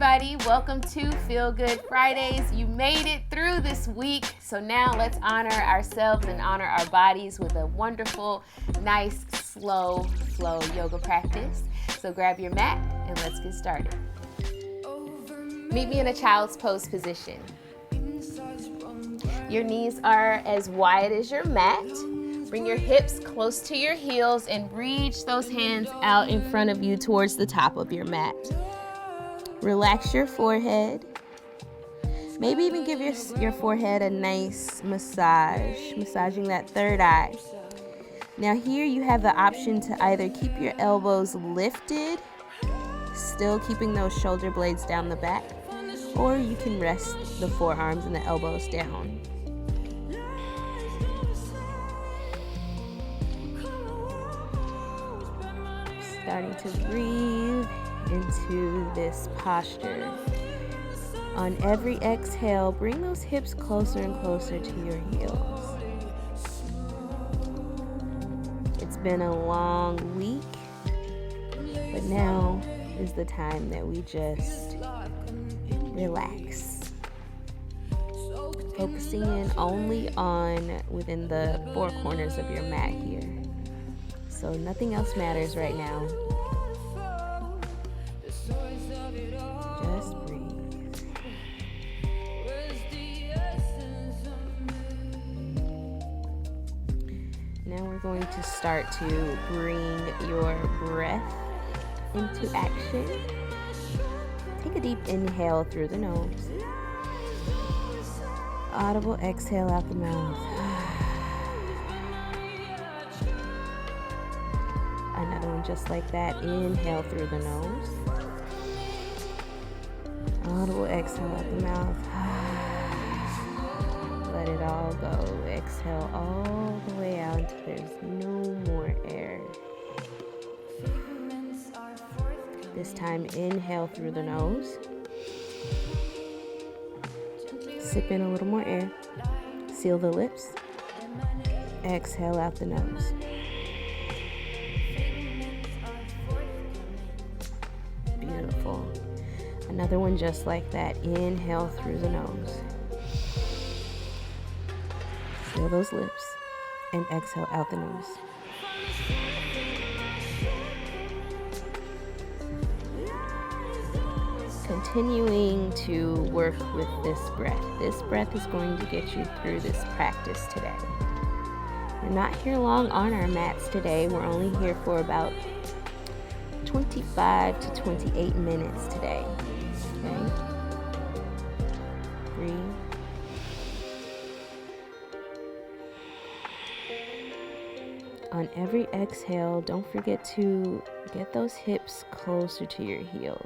everybody. Welcome to Feel Good Fridays. You made it through this week. So now let's honor ourselves and honor our bodies with a wonderful, nice, slow flow yoga practice. So grab your mat and let's get started. Meet me in a child's pose position. Your knees are as wide as your mat. Bring your hips close to your heels and reach those hands out in front of you towards the top of your mat. Relax your forehead. Maybe even give your forehead a nice massage, massaging that third eye. Now here you have the option to either keep your elbows lifted, still keeping those shoulder blades down the back, or you can rest the forearms and the elbows down. Starting to breathe into this posture. On every exhale, bring those hips closer and closer to your heels. It's been a long week, but now is the time that we just relax. Focusing in only on within the four corners of your mat here. So nothing else matters right now. Just breathe. Now we're going to start to bring your breath into action. Take a deep inhale through the nose. Audible exhale out the mouth. Another one just like that. Inhale through the nose. Audible exhale out the mouth. Let it all go. Exhale all the way out until there's no more air. This time, inhale through the nose. Sip in a little more air. Seal the lips. Exhale out the nose. Beautiful. Another one just like that. Inhale through the nose. Seal those lips and exhale out the nose. Continuing to work with this breath. This breath is going to get you through this practice today. We're not here long on our mats today. We're only here for about 25 to 28 minutes today. Okay? Breathe. On every exhale, don't forget to get those hips closer to your heels.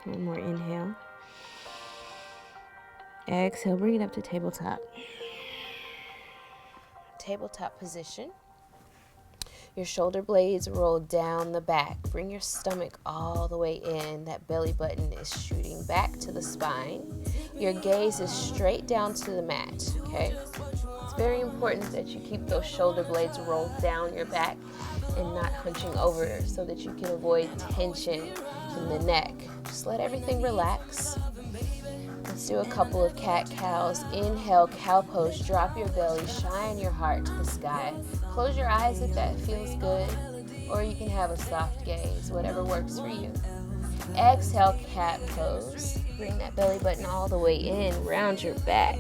One more inhale. Exhale, bring it up to tabletop. Tabletop position. Your shoulder blades roll down the back. Bring your stomach all the way in. That belly button is shooting back to the spine. Your gaze is straight down to the mat, okay? It's very important that you keep those shoulder blades rolled down your back and not hunching over so that you can avoid tension in the neck. Just let everything relax. Let's do a couple of cat-cows. Inhale, cow pose. Drop your belly. Shine your heart to the sky. Close your eyes if that feels good, or you can have a soft gaze, whatever works for you. Exhale, cat pose. Bring that belly button all the way in. Round your back.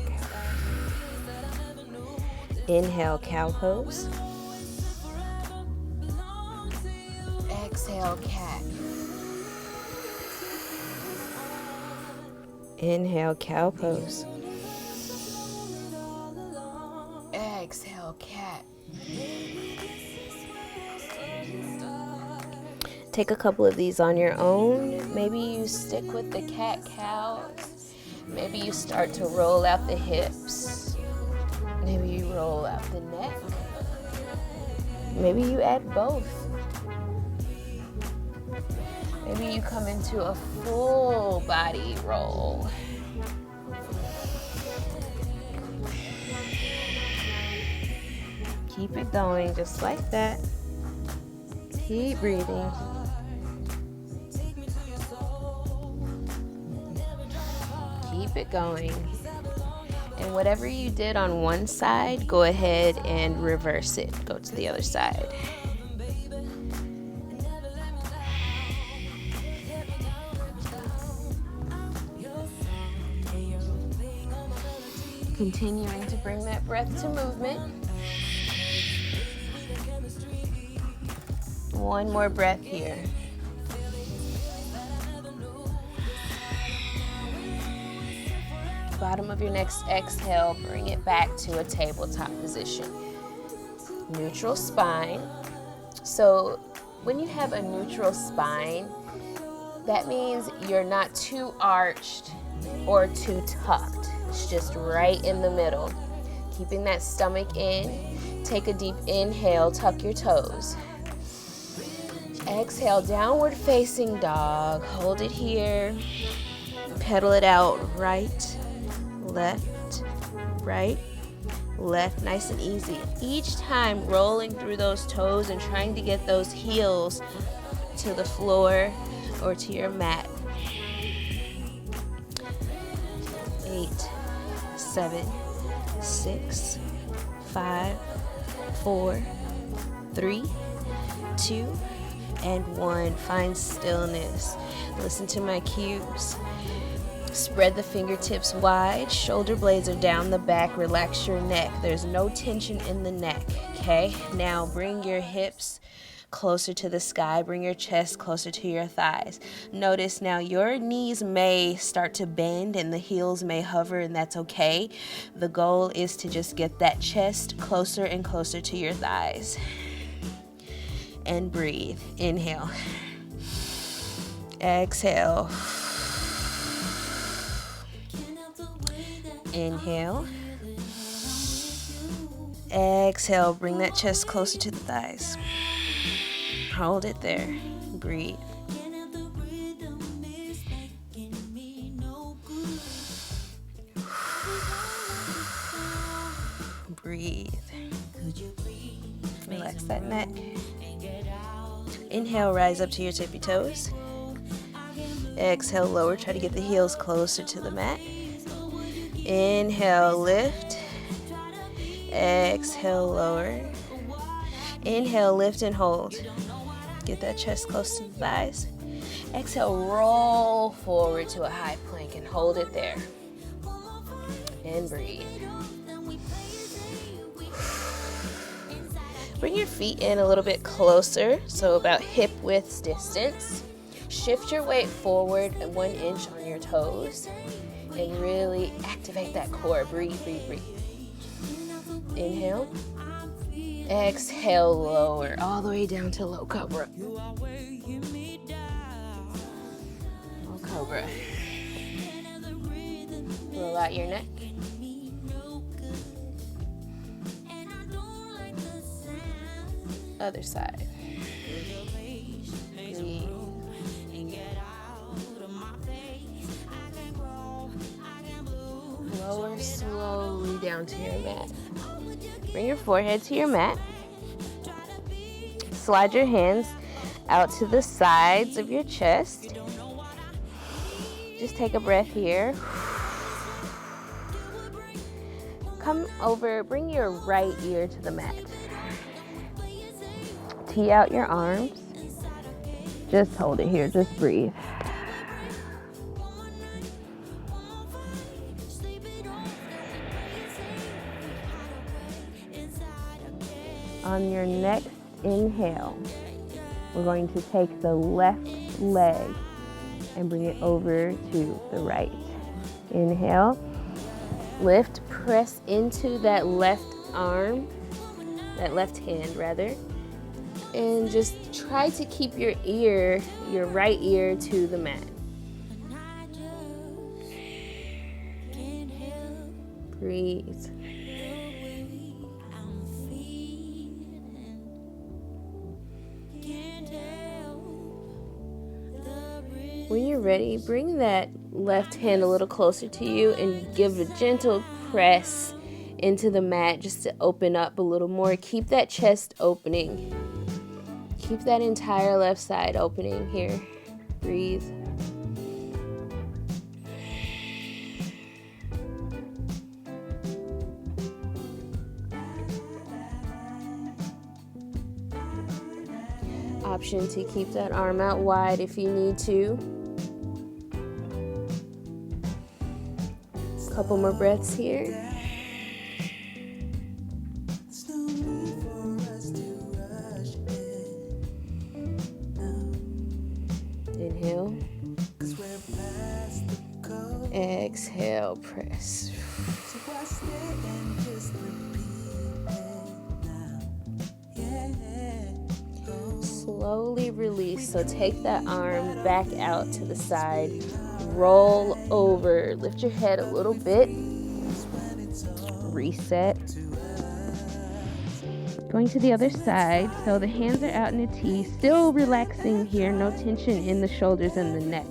Inhale, cow pose. Exhale, cat. Inhale, cow pose. Exhale, cat. Take a couple of these on your own. Maybe you stick with the cat-cows. Maybe you start to roll out the hips. Maybe you roll out the neck. Maybe you add both. Maybe you come into a full body roll. Keep it going just like that. Keep breathing. Keep it going. And whatever you did on one side, go ahead and reverse it. Go to the other side. Continuing to bring that breath to movement. One more breath here. Bottom of your next exhale, bring it back to a tabletop position. Neutral spine. So when you have a neutral spine, that means you're not too arched or too tucked. It's just right in the middle. Keeping that stomach in. Take a deep inhale, tuck your toes. Exhale, downward facing dog. Hold it here. Pedal it out, right, left, right, left, nice and easy. Each time rolling through those toes and trying to get those heels to the floor or to your mat. 8, 7, 6, 5, 4, 3, 2, and 1. Find stillness. Listen to my cues. Spread the fingertips wide. Shoulder blades are down the back. Relax your neck. There's no tension in the neck, okay? Now bring your hips closer to the sky. Bring your chest closer to your thighs. Notice now your knees may start to bend and the heels may hover, and that's okay. The goal is to just get that chest closer and closer to your thighs. And breathe. Inhale. Exhale. Inhale. Exhale. Bring that chest closer to the thighs. Hold it there. Breathe. Breathe. Relax that neck. Inhale, rise up to your tippy toes. Exhale, lower. Try to get the heels closer to the mat. Inhale, lift. Exhale, lower. Inhale, lift and hold. Get that chest close to the thighs. Exhale, roll forward to a high plank and hold it there. And breathe. Bring your feet in a little bit closer, so about hip width distance. Shift your weight forward 1 inch on your toes and really activate that core. Breathe, breathe, breathe. Inhale. Exhale, lower all the way down to low cobra. Low cobra. Roll out your neck. Other side. Breathe. Lower slowly down to your mat. Bring your forehead to your mat. Slide your hands out to the sides of your chest. Just take a breath here. Come over, bring your right ear to the mat. Tee out your arms. Just hold it here, just breathe. On your next inhale, we're going to take the left leg and bring it over to the right. Inhale, lift, press into that left arm, that left hand rather, and just try to keep your ear, your right ear to the mat. Breathe. When you're ready, bring that left hand a little closer to you and give a gentle press into the mat just to open up a little more. Keep that chest opening. Keep that entire left side opening here. Breathe. Option to keep that arm out wide if you need to. Couple more breaths here. Inhale. Exhale, press. Slowly release. So take that arm back out to the side. Roll over. Lift your head a little bit. Reset. Going to the other side. So the hands are out in a T. Still relaxing here. No tension in the shoulders and the neck.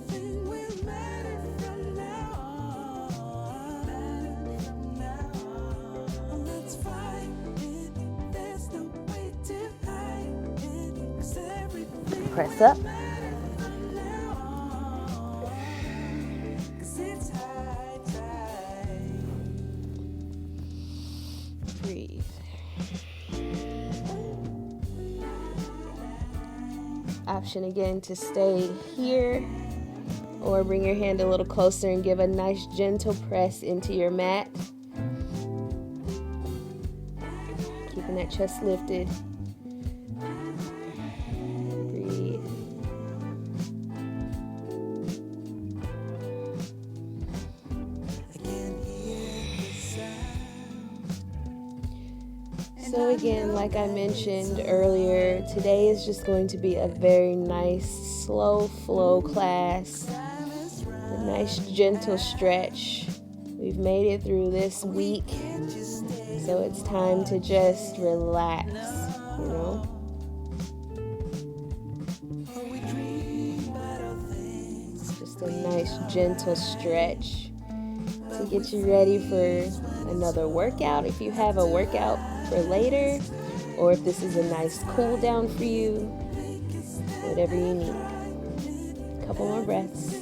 Press up. Breathe. Option again to stay here or bring your hand a little closer and give a nice gentle press into your mat. Keeping that chest lifted. So again, like I mentioned earlier, today is just going to be a very nice, slow flow class. A nice, gentle stretch. We've made it through this week, so it's time to just relax, you know? Just a nice, gentle stretch to get you ready for another workout if you have a workout for later, or if this is a nice cool down for you, whatever you need. A couple more breaths.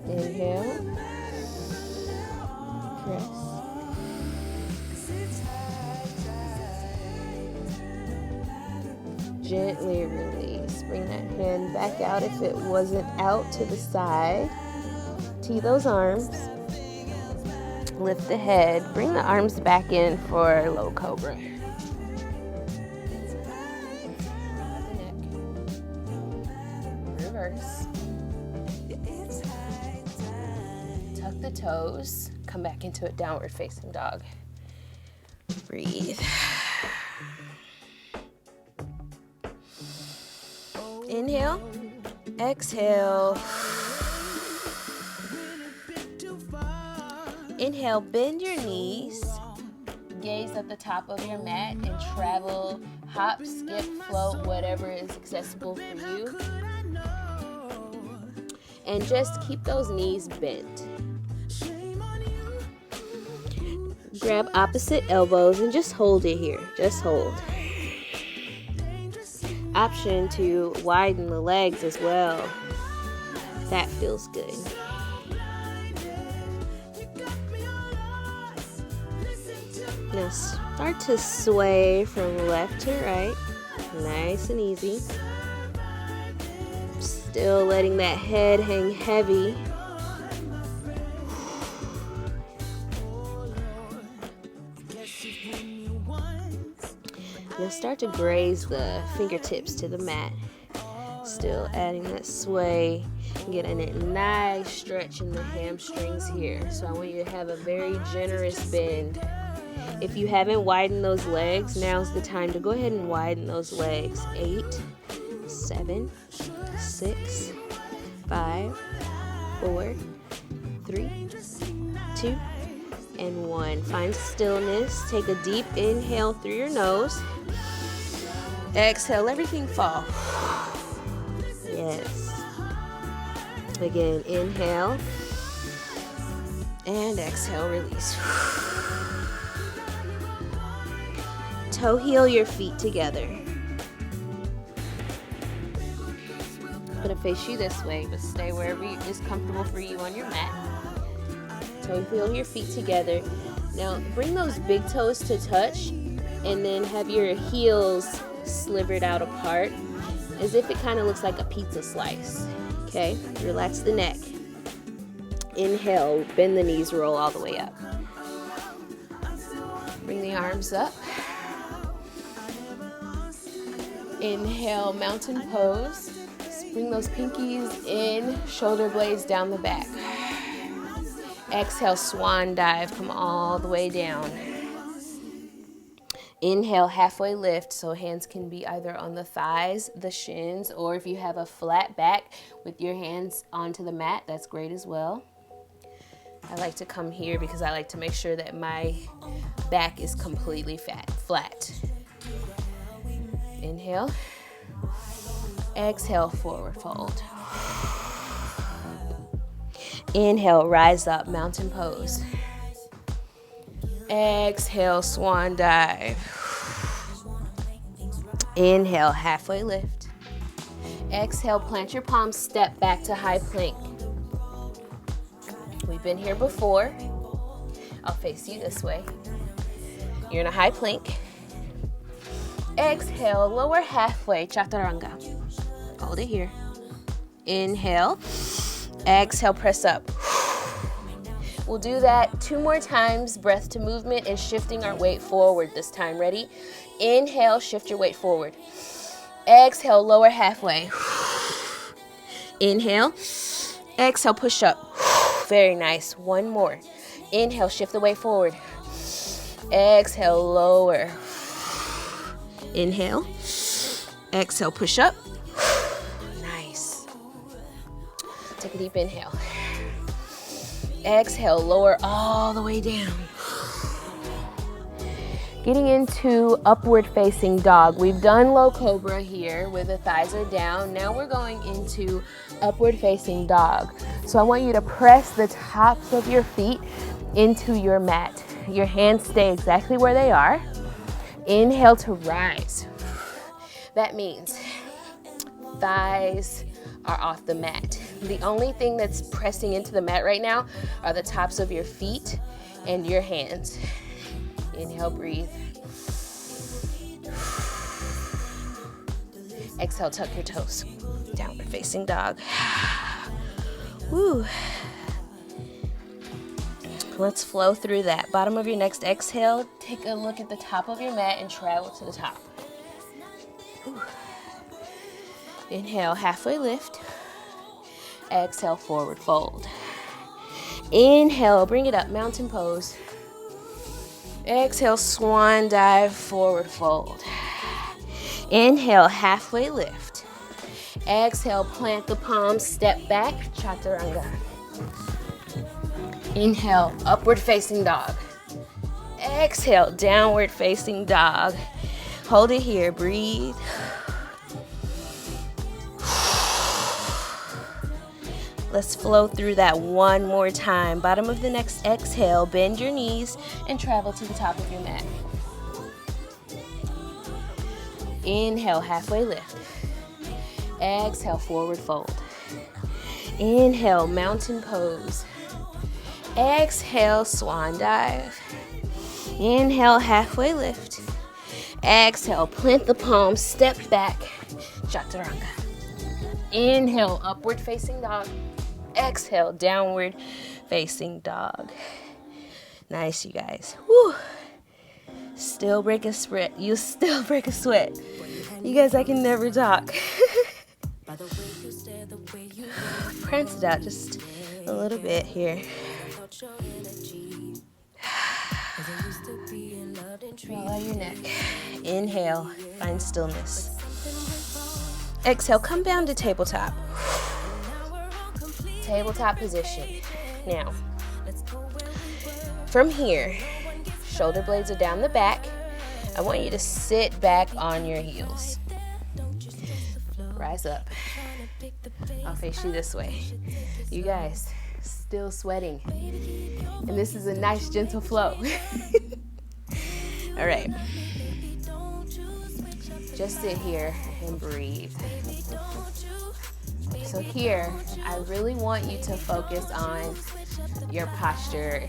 Inhale. Press. Gently release. Bring that hand back out if it wasn't out to the side. Tee those arms. Lift the head. Bring the arms back in for low cobra. Reverse. Tuck the toes. Come back into a downward facing dog. Breathe. Inhale, exhale. Inhale, bend your knees, gaze at the top of your mat, and travel, hop, skip, float, whatever is accessible for you. And just keep those knees bent. Grab opposite elbows and just hold it here. Just hold. Option to widen the legs as well. That feels good. Now start to sway from left to right. Nice and easy. Still letting that head hang heavy. Now start to graze the fingertips to the mat. Still adding that sway. Getting a nice stretch in the hamstrings here. So I want you to have a very generous bend. If you haven't widened those legs, now's the time to go ahead and widen those legs. 8, 7, 6, 5, 4, 3, 2, and 1. Find stillness. Take a deep inhale through your nose. Exhale, everything fall. Yes. Again, inhale. And exhale, release. Toe heel your feet together. gonna face you this way, but stay wherever is comfortable for you on your mat. Toe heel your feet together. Now bring those big toes to touch, and then have your heels slivered out apart, as if it kind of looks like a pizza slice. Okay, relax the neck. Inhale, bend the knees, roll all the way up. Bring the arms up. Inhale, mountain pose. Bring those pinkies in, shoulder blades down the back. Exhale, swan dive, come all the way down. Inhale, halfway lift, so hands can be either on the thighs, the shins, or if you have a flat back with your hands onto the mat, that's great as well. I like to come here because I like to make sure that my back is completely flat. Inhale. Exhale, forward fold. Inhale, rise up, mountain pose. Exhale, swan dive. Inhale, halfway lift. Exhale, plant your palms, step back to high plank. We've been here before. I'll face you this way. You're in a high plank. Exhale, lower halfway, chaturanga. Hold it here. Inhale. Exhale, press up. We'll do that 2 more times, breath to movement, and shifting our weight forward this time. Ready? Inhale, shift your weight forward. Exhale, lower halfway. Inhale. Exhale, push up. Very nice. 1 more. Inhale, shift the weight forward. Exhale, lower. Inhale. Exhale, push up. Nice. Take a deep inhale. Exhale, lower all the way down. Getting into upward facing dog. We've done low cobra here where the thighs are down. Now we're going into upward facing dog. So I want you to press the tops of your feet into your mat. Your hands stay exactly where they are. Inhale to rise. That means thighs are off the mat. The only thing that's pressing into the mat right now are the tops of your feet and your hands. Inhale, breathe. Exhale, tuck your toes. Downward facing dog. Woo. Let's flow through that. Bottom of your next exhale, take a look at the top of your mat and travel to the top. Woo. Inhale, halfway lift. Exhale, forward fold. Inhale, bring it up, mountain pose. Exhale, swan dive, forward fold. Inhale, halfway lift. Exhale, plant the palms, step back, chaturanga. Inhale, upward facing dog. Exhale, downward facing dog. Hold it here, breathe. Let's flow through that 1 more time. Bottom of the next exhale, bend your knees and travel to the top of your mat. Inhale, halfway lift. Exhale, forward fold. Inhale, mountain pose. Exhale, swan dive. Inhale, halfway lift. Exhale, plant the palms, step back, chaturanga. Inhale, upward facing dog. Exhale, downward facing dog. Nice, you guys. Woo. Still break a sweat. You still break a sweat. You guys, I can never talk. Prance it out just a little bit here. Roll out your neck. Inhale, find stillness. Exhale, come down to tabletop. Tabletop position. Now, from here, shoulder blades are down the back. I want you to sit back on your heels. Rise up. I'll face you this way. You guys, still sweating. And this is a nice, gentle flow. All right. Just sit here and breathe. So here, I really want you to focus on your posture,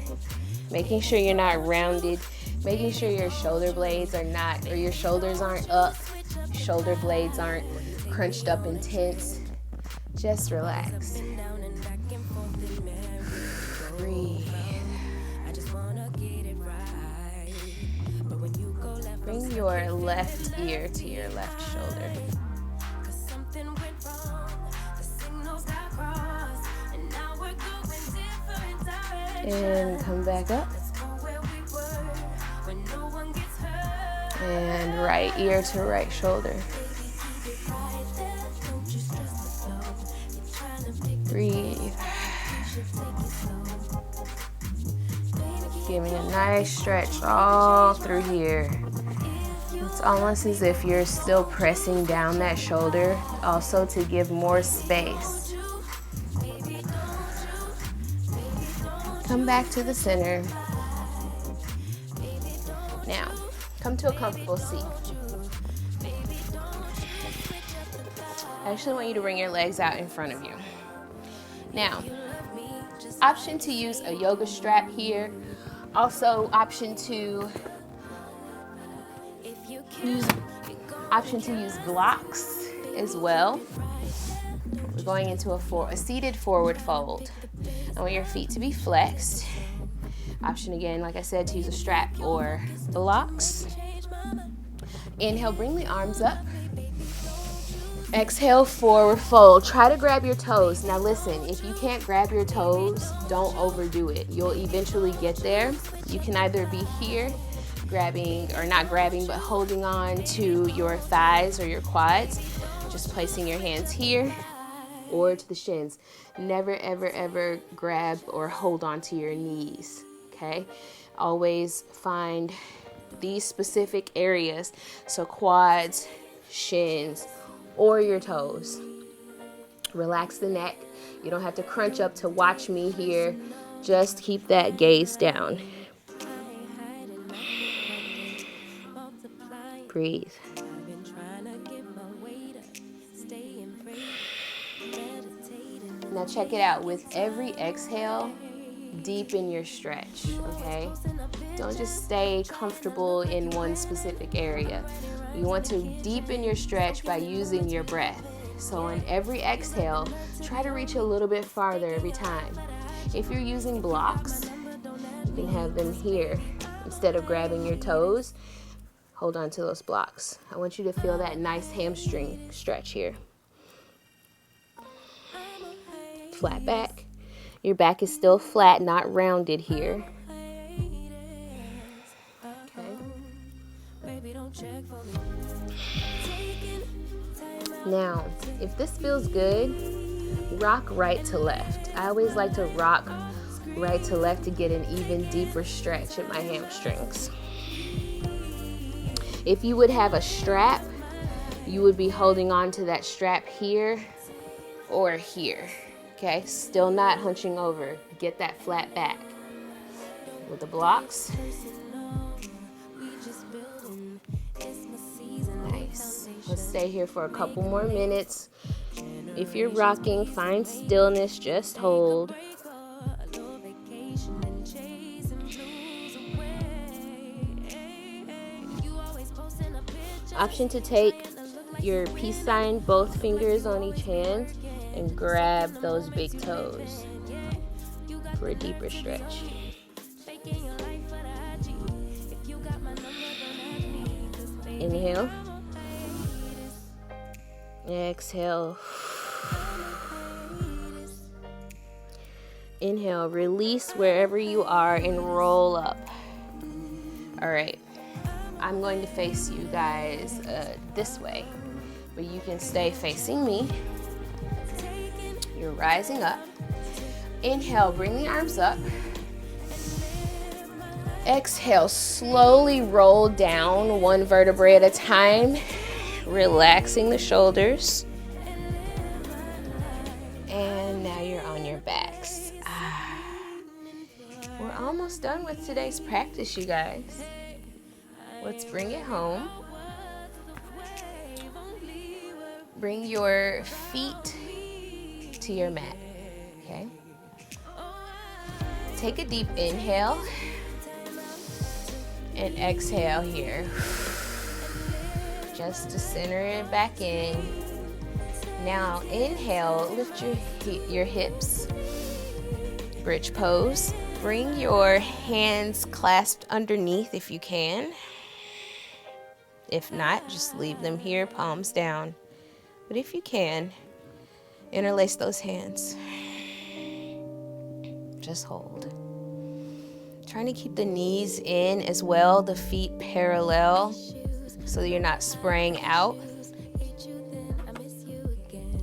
making sure you're not rounded, making sure your shoulder blades are not, or your shoulders aren't up, shoulder blades aren't crunched up and tense. Just relax. Breathe. Bring your left ear to your left shoulder. And come back up. And right ear to right shoulder. Breathe. Give me a nice stretch all through here. It's almost as if you're still pressing down that shoulder, also to give more space. Come back to the center. Now, come to a comfortable seat. I actually want you to bring your legs out in front of you. Now, option to use a yoga strap here. Also, option to use blocks as well. We're going into a seated forward fold. I want your feet to be flexed. Option again, like I said, to use a strap or blocks. Inhale, bring the arms up. Exhale, forward fold. Try to grab your toes. Now listen, if you can't grab your toes, don't overdo it. You'll eventually get there. You can either be here, grabbing, or not grabbing, but holding on to your thighs or your quads, just placing your hands here, or to the shins. Never, ever, ever grab or hold on to your knees, okay? Always find these specific areas, so quads, shins, or your toes. Relax the neck. You don't have to crunch up to watch me here. Just keep that gaze down. Breathe. Now check it out. With every exhale, deepen your stretch, okay? Don't just stay comfortable in one specific area. You want to deepen your stretch by using your breath. So on every exhale, try to reach a little bit farther every time. If you're using blocks, you can have them here. Instead of grabbing your toes, hold on to those blocks. I want you to feel that nice hamstring stretch here. Flat back. Your back is still flat, not rounded here. Now, if this feels good, rock right to left. I always like to rock right to left to get an even deeper stretch in my hamstrings. If you would have a strap, you would be holding on to that strap here or here. Okay, still not hunching over. Get that flat back. With the blocks. Nice. Let's stay here for a couple more minutes. If you're rocking, find stillness, just hold. Option to take your peace sign, both fingers on each hand, and grab those big toes for a deeper stretch. Inhale. Exhale. Inhale, release wherever you are and roll up. All right, I'm going to face you guys this way, but you can stay facing me. You're rising up. Inhale, bring the arms up. Exhale, slowly roll down one vertebrae at a time, relaxing the shoulders. And now you're on your backs. We're almost done with today's practice, you guys. Let's bring it home. Bring your feet to your mat. Okay? Take a deep inhale and exhale here. Just to center it back in. Now inhale, lift your hips, bridge pose. Bring your hands clasped underneath if you can. If not, just leave them here, palms down. But if you can, interlace those hands. Just hold. Trying to keep the knees in as well, the feet parallel, so that you're not spraying out.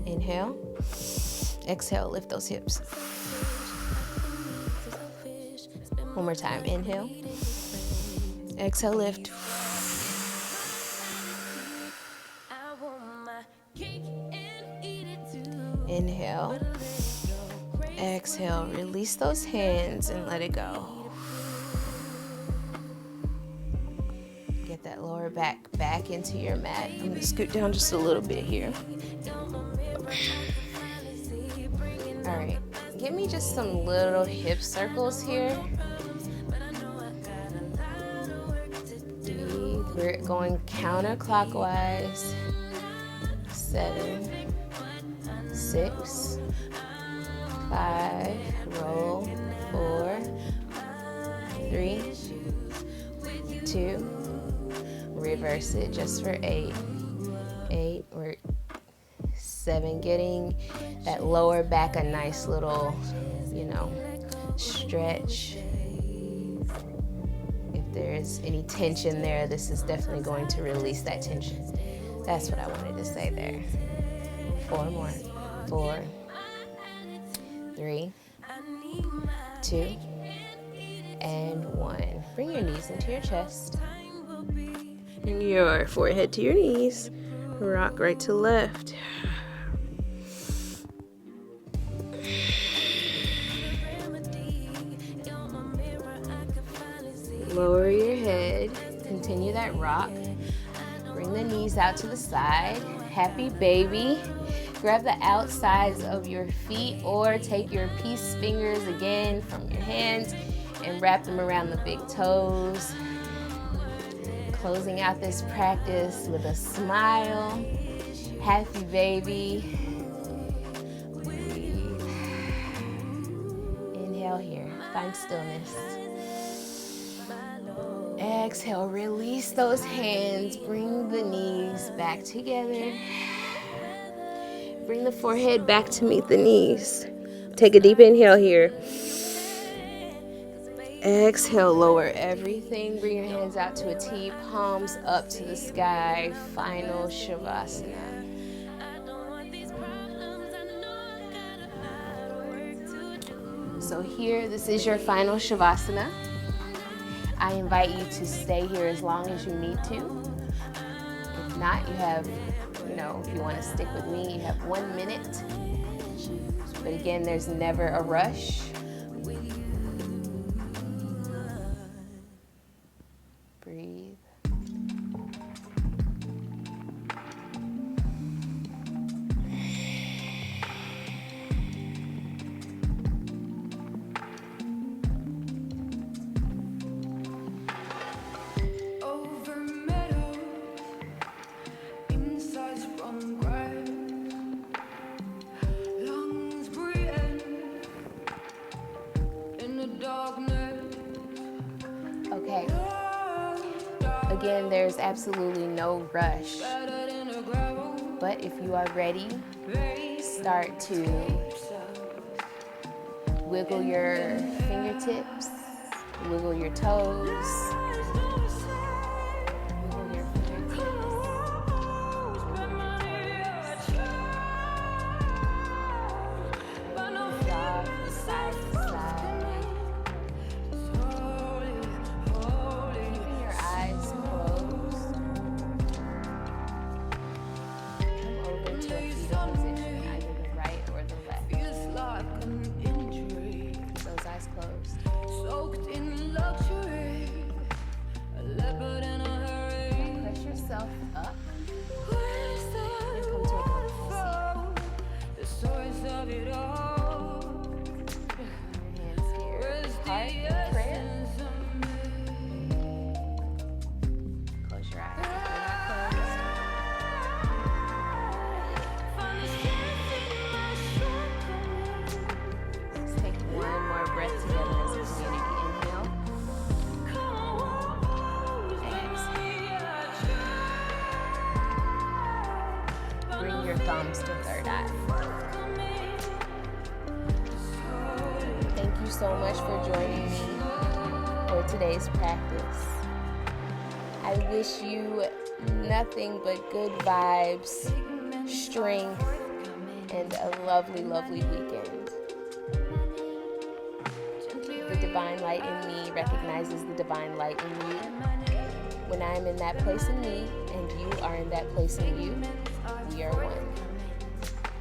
Inhale. Exhale, lift those hips. One more time. Inhale. Exhale, lift. Inhale. Exhale. Release those hands and let it go. Get that lower back into your mat. I'm going to scoot down just a little bit here. All right. Give me just some little hip circles here. Breathe. We're going counterclockwise. 7, 6, 5, roll, 4, 3, 2, reverse it just for 8, we're 7, getting that lower back a nice little, stretch. If there's any tension there, this is definitely going to release that tension. That's what I wanted to say there. 4 more. 4, 3, 2, and 1. Bring your knees into your chest. Bring your forehead to your knees. Rock right to left. Lower your head. Continue that rock. Bring the knees out to the side. Happy baby. Grab the outsides of your feet or take your peace fingers again from your hands and wrap them around the big toes. Closing out this practice with a smile. Happy baby. Breathe. Inhale here. Find stillness. Exhale, release those hands. Bring the knees back together. Bring the forehead back to meet the knees. Take a deep inhale here. Exhale, lower everything. Bring your hands out to a T, palms up to the sky. Final Shavasana. So here, this is your final Shavasana. I invite you to stay here as long as you need to. If not, you have, if you want to stick with me, you have 1 minute. But again, there's never a rush. Breathe. Okay. Again, there's absolutely no rush. But if you are ready, start to wiggle your fingertips, wiggle your toes. your eyes if they're not closed. Let's take one more breath together as a community. Inhale. Exhale. Bring your thumbs to third eye. Thank you so much for joining me for today's practice. I wish you nothing but good vibes, strength, and a lovely, lovely weekend. The divine light in me recognizes the divine light in you. When I am in that place in me and you are in that place in you, we are one.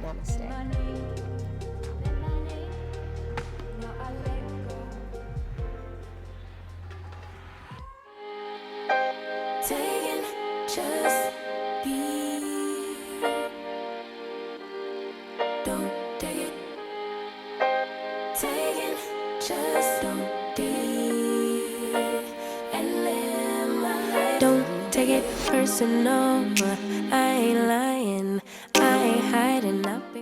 Namaste. Taking, just be. Don't take it. Taking, just don't be. And live my life. Don't take it personal. I ain't lying. I ain't hiding. I've been